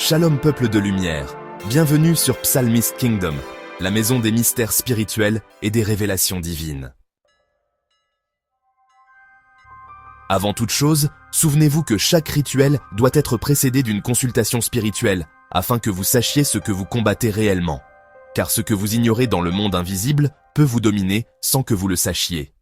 Shalom peuple de lumière, bienvenue sur Psalmist Kingdom, la maison des mystères spirituels et des révélations divines. Avant toute chose, souvenez-vous que chaque rituel doit être précédé d'une consultation spirituelle, afin que vous sachiez ce que vous combattez réellement. Car ce que vous ignorez dans le monde invisible peut vous dominer sans que vous le sachiez.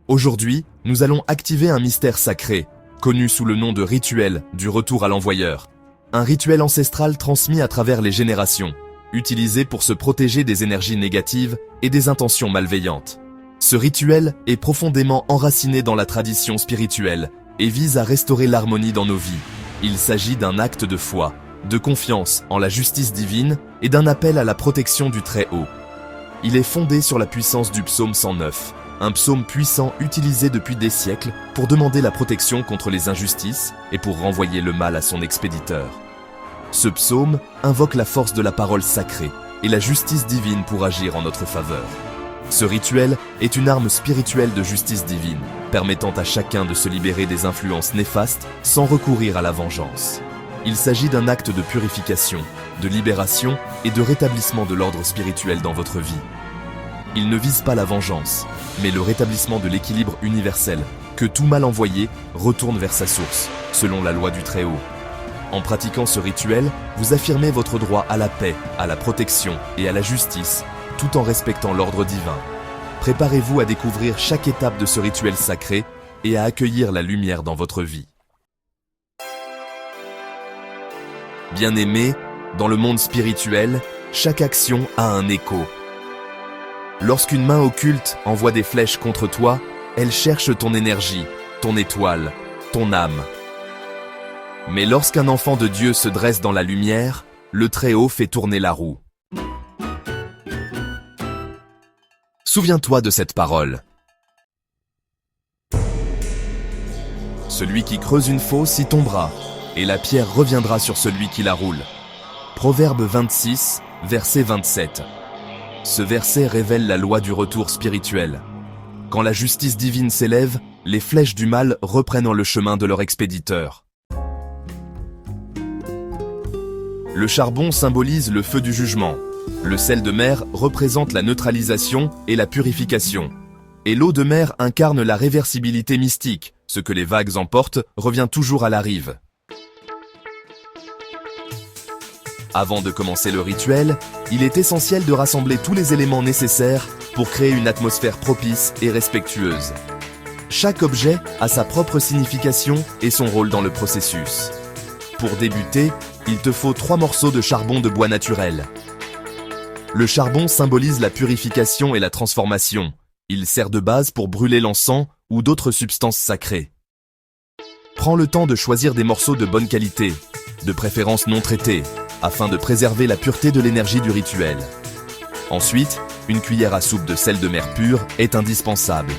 Aujourd'hui, nous allons activer un mystère sacré, connu sous le nom de rituel du retour à l'envoyeur. Un rituel ancestral transmis à travers les générations, utilisé pour se protéger des énergies négatives et des intentions malveillantes. Ce rituel est profondément enraciné dans la tradition spirituelle et vise à restaurer l'harmonie dans nos vies. Il s'agit d'un acte de foi, de confiance en la justice divine et d'un appel à la protection du Très-Haut. Il est fondé sur la puissance du psaume 109, un psaume puissant utilisé depuis des siècles pour demander la protection contre les injustices et pour renvoyer le mal à son expéditeur. Ce psaume invoque la force de la parole sacrée et la justice divine pour agir en notre faveur. Ce rituel est une arme spirituelle de justice divine, permettant à chacun de se libérer des influences néfastes sans recourir à la vengeance. Il s'agit d'un acte de purification, de libération et de rétablissement de l'ordre spirituel dans votre vie. Il ne vise pas la vengeance, mais le rétablissement de l'équilibre universel, que tout mal envoyé retourne vers sa source, selon la loi du Très-Haut. En pratiquant ce rituel, vous affirmez votre droit à la paix, à la protection et à la justice, tout en respectant l'ordre divin. Préparez-vous à découvrir chaque étape de ce rituel sacré et à accueillir la lumière dans votre vie. Bien-aimé, dans le monde spirituel, chaque action a un écho. Lorsqu'une main occulte envoie des flèches contre toi, elle cherche ton énergie, ton étoile, ton âme. Mais lorsqu'un enfant de Dieu se dresse dans la lumière, le Très-Haut fait tourner la roue. Souviens-toi de cette parole. Celui qui creuse une fosse y tombera, et la pierre reviendra sur celui qui la roule. Proverbe 26, verset 27. Ce verset révèle la loi du retour spirituel. Quand la justice divine s'élève, les flèches du mal reprennent le chemin de leur expéditeur. Le charbon symbolise le feu du jugement. Le sel de mer représente la neutralisation et la purification. Et l'eau de mer incarne la réversibilité mystique. Ce que les vagues emportent revient toujours à la rive. Avant de commencer le rituel, il est essentiel de rassembler tous les éléments nécessaires pour créer une atmosphère propice et respectueuse. Chaque objet a sa propre signification et son rôle dans le processus. Pour débuter, il te faut 3 morceaux de charbon de bois naturel. Le charbon symbolise la purification et la transformation. Il sert de base pour brûler l'encens ou d'autres substances sacrées. Prends le temps de choisir des morceaux de bonne qualité, de préférence non traités, afin de préserver la pureté de l'énergie du rituel. Ensuite, une cuillère à soupe de sel de mer pur est indispensable.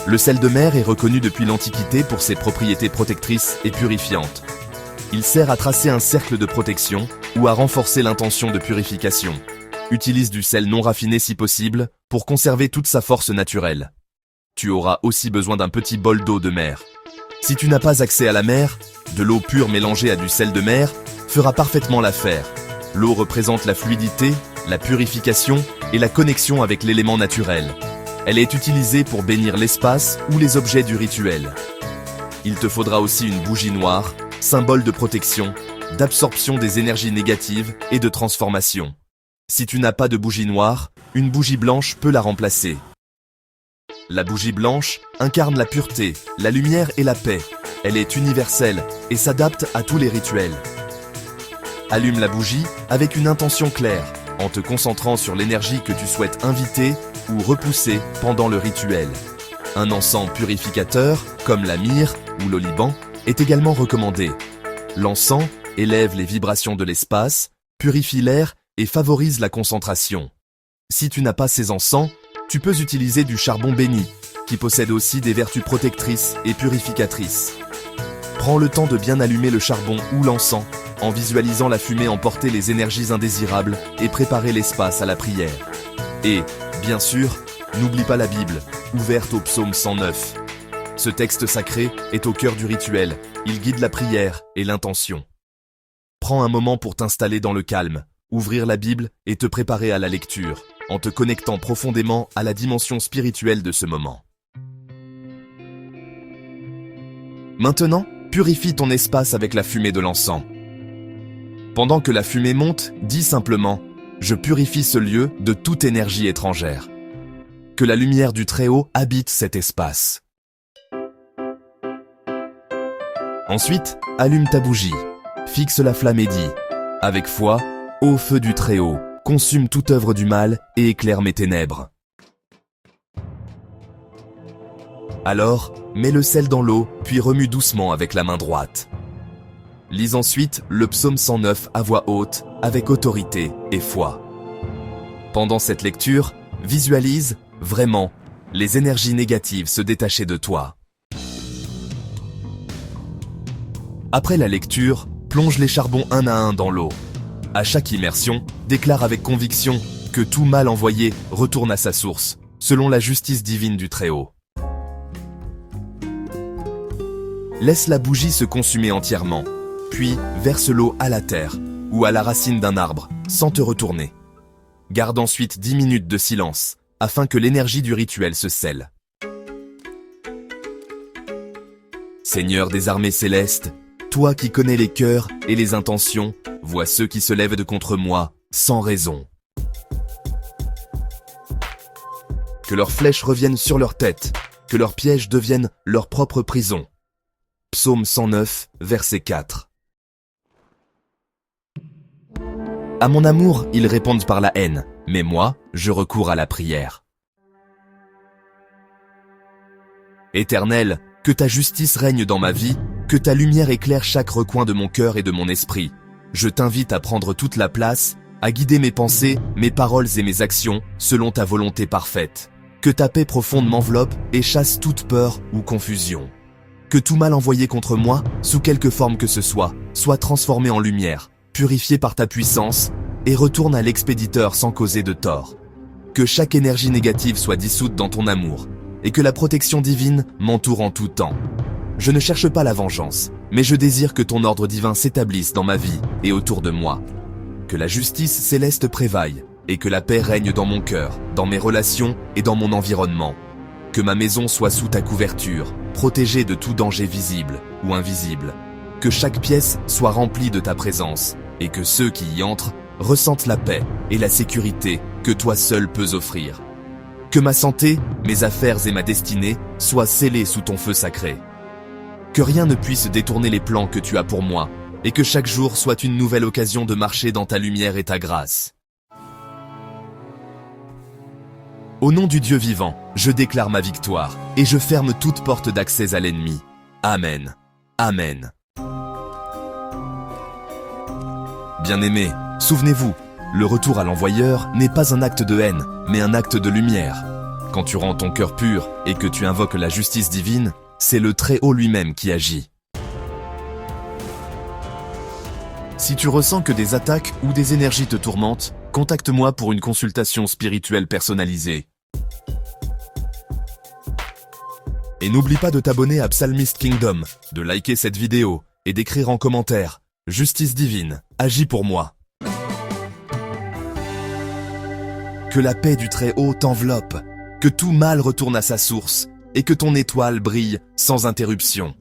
Le sel de mer est reconnu depuis l'Antiquité pour ses propriétés protectrices et purifiantes. Il sert à tracer un cercle de protection ou à renforcer l'intention de purification. Utilise du sel non raffiné si possible pour conserver toute sa force naturelle. Tu auras aussi besoin d'un petit bol d'eau de mer. Si tu n'as pas accès à la mer, de l'eau pure mélangée à du sel de mer fera parfaitement l'affaire. L'eau représente la fluidité, la purification et la connexion avec l'élément naturel. Elle est utilisée pour bénir l'espace ou les objets du rituel. Il te faudra aussi une bougie noire, symbole de protection, d'absorption des énergies négatives et de transformation. Si tu n'as pas de bougie noire, une bougie blanche peut la remplacer. La bougie blanche incarne la pureté, la lumière et la paix. Elle est universelle et s'adapte à tous les rituels. Allume la bougie avec une intention claire, en te concentrant sur l'énergie que tu souhaites inviter ou repousser pendant le rituel. Un encens purificateur, comme la myrrhe ou l'oliban, est également recommandé. L'encens élève les vibrations de l'espace, purifie l'air et favorise la concentration. Si tu n'as pas ces encens, tu peux utiliser du charbon béni, qui possède aussi des vertus protectrices et purificatrices. Prends le temps de bien allumer le charbon ou l'encens, en visualisant la fumée emporter les énergies indésirables et préparer l'espace à la prière. Et, bien sûr, n'oublie pas la Bible, ouverte au psaume 109. Ce texte sacré est au cœur du rituel, il guide la prière et l'intention. Prends un moment pour t'installer dans le calme, ouvrir la Bible et te préparer à la lecture, en te connectant profondément à la dimension spirituelle de ce moment. Maintenant, purifie ton espace avec la fumée de l'encens. Pendant que la fumée monte, dis simplement « Je purifie ce lieu de toute énergie étrangère ». Que la lumière du Très-Haut habite cet espace. Ensuite, allume ta bougie, fixe la flamme et dis « Avec foi, ô feu du Très-Haut, consume toute œuvre du mal et éclaire mes ténèbres. » Alors, mets le sel dans l'eau, puis remue doucement avec la main droite. Lis ensuite le psaume 109 à voix haute, avec autorité et foi. Pendant cette lecture, visualise, vraiment, les énergies négatives se détacher de toi. Après la lecture, plonge les charbons un à un dans l'eau. À chaque immersion, déclare avec conviction que tout mal envoyé retourne à sa source, selon la justice divine du Très-Haut. Laisse la bougie se consumer entièrement, puis verse l'eau à la terre ou à la racine d'un arbre, sans te retourner. Garde ensuite 10 minutes de silence, afin que l'énergie du rituel se scelle. Seigneur des armées célestes, toi qui connais les cœurs et les intentions, vois ceux qui se lèvent contre moi, sans raison. Que leurs flèches reviennent sur leur tête, que leurs pièges deviennent leur propre prison. Psaume 109, verset 4. À mon amour, ils répondent par la haine, mais moi, je recours à la prière. Éternel, que ta justice règne dans ma vie, que ta lumière éclaire chaque recoin de mon cœur et de mon esprit. Je t'invite à prendre toute la place, à guider mes pensées, mes paroles et mes actions selon ta volonté parfaite. Que ta paix profonde m'enveloppe et chasse toute peur ou confusion. Que tout mal envoyé contre moi, sous quelque forme que ce soit transformé en lumière, purifié par ta puissance, et retourne à l'expéditeur sans causer de tort. Que chaque énergie négative soit dissoute dans ton amour, et que la protection divine m'entoure en tout temps. Je ne cherche pas la vengeance, mais je désire que ton ordre divin s'établisse dans ma vie et autour de moi. Que la justice céleste prévaille, et que la paix règne dans mon cœur, dans mes relations et dans mon environnement. Que ma maison soit sous ta couverture, protégée de tout danger visible ou invisible. Que chaque pièce soit remplie de ta présence, et que ceux qui y entrent ressentent la paix et la sécurité que toi seul peux offrir. Que ma santé, mes affaires et ma destinée soient scellées sous ton feu sacré. Que rien ne puisse détourner les plans que tu as pour moi, et que chaque jour soit une nouvelle occasion de marcher dans ta lumière et ta grâce. Au nom du Dieu vivant, je déclare ma victoire, et je ferme toute porte d'accès à l'ennemi. Amen. Amen. Bien-aimés, souvenez-vous, le retour à l'envoyeur n'est pas un acte de haine, mais un acte de lumière. Quand tu rends ton cœur pur et que tu invoques la justice divine, c'est le Très-Haut lui-même qui agit. Si tu ressens que des attaques ou des énergies te tourmentent, contacte-moi pour une consultation spirituelle personnalisée. Et n'oublie pas de t'abonner à Psalmist Kingdom, de liker cette vidéo et d'écrire en commentaire « Justice divine, agis pour moi ». Que la paix du Très-Haut t'enveloppe, que tout mal retourne à sa source et que ton étoile brille sans interruption.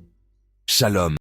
Shalom.